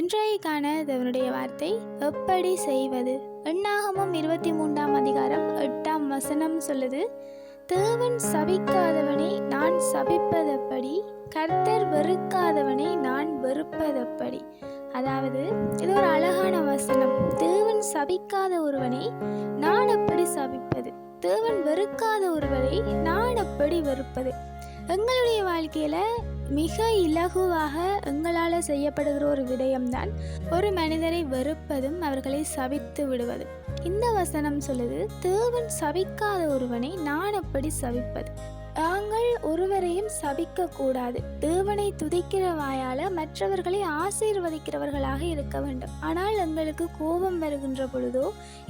இன்றைக்கான தேவனுடைய வார்த்தை எப்படி செய்வது. எண்ணாகமம் 23ஆம் அதிகாரம் 8ஆம் வசனம் சொல்லுது, தேவன் சபிக்காதவனை நான் சபிப்பதப்படி, கர்த்தர் வெறுக்காதவனை நான் வெறுப்பதப்படி. அதாவது இது ஒரு அழகான வசனம். தேவன் சபிக்காத ஒருவனை நான் எப்படி சபிப்பது, தேவன் வெறுக்காத ஒருவரை நான் எப்படி வெறுப்பது. எங்களுடைய வாழ்க்கையில மிக இலகுவாக எங்களால் செய்யப்படுகிற ஒரு விடயம்தான் ஒரு மனிதரை வெறுப்பதும் அவர்களை சபித்து விடுவதும். இந்த வசனம் சொல்லுது, தேவன் சபிக்காத ஒருவனை நான் எப்படி சபிப்பது. நாங்கள் ஒருவரையும் சபிக்க கூடாது. தேவனை துதிக்கிற வாயால மற்றவர்களை ஆசீர்வதிக்கிறவர்களாக இருக்க வேண்டும். ஆனால் எங்களுக்கு கோபம் வருகின்ற பொழுதோ,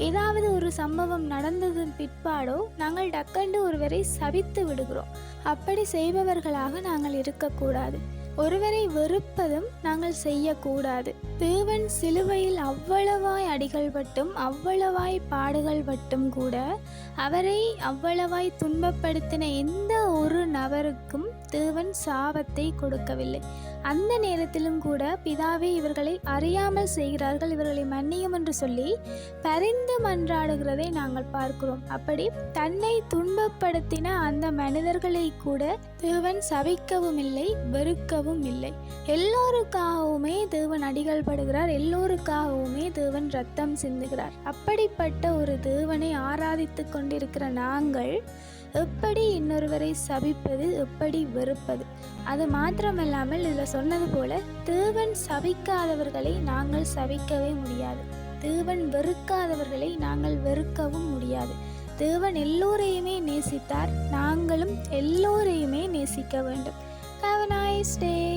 ஏதாவது ஒரு சம்பவம் நடந்ததன் பிற்பாடோ நாங்கள் டக்கண்டு ஒருவரை சபித்து விடுகிறோம். அப்படி செய்பவர்களாக நாங்கள் இருக்கக்கூடாது. ஒருவரை வெறுப்பதும் நாங்கள் செய்யக்கூடாது. தேவன் சிலுவையில் அவ்வளவாய் அடிகள் பட்டும் அவ்வளவாய் பாடுகள் பட்டும் கூட அவரை அவ்வளவாய் துன்பப்படுத்தின எந்த ஒரு நபருக்கும் தேவன் சாபத்தை கொடுக்கவில்லை. அந்த நேரத்திலும் கூட பிதாவே இவர்களை அறியாமல் செய்கிறார்கள், இவர்களை மன்னியும் என்று சொல்லி பரிந்து மன்றாடுகிறதை நாங்கள் பார்க்கிறோம். அப்படி தன்னை துன்பப்படுத்தின அந்த மனிதர்களை கூட தேவன் சபிக்கவும் இல்லை, வெறுக்கவும் இல்லை. எல்லோருக்காகவுமே தேவன் அடிகள் படுகிறார், எல்லோருக்காகவுமே தேவன் ரத்தம் சிந்துகிறார். அப்படிப்பட்ட ஒரு தேவனை ஆராதித்து கொண்டிருக்கிற நாங்கள் எப்படி இன்னொருவரை சபிப்பது, எப்படி வெறுப்பது? அது மாத்திரமல்லாமல் இதில் சொன்னது போல தேவன் சபிக்காதவர்களை நாங்கள் சபிக்கவே முடியாது. தேவன் வெறுக்காதவர்களை நாங்கள் வெறுக்கவும் முடியாது. தேவன் எல்லோரையுமே நேசித்தார், நாங்களும் எல்லோரையுமே நேசிக்க வேண்டும். Have a nice day.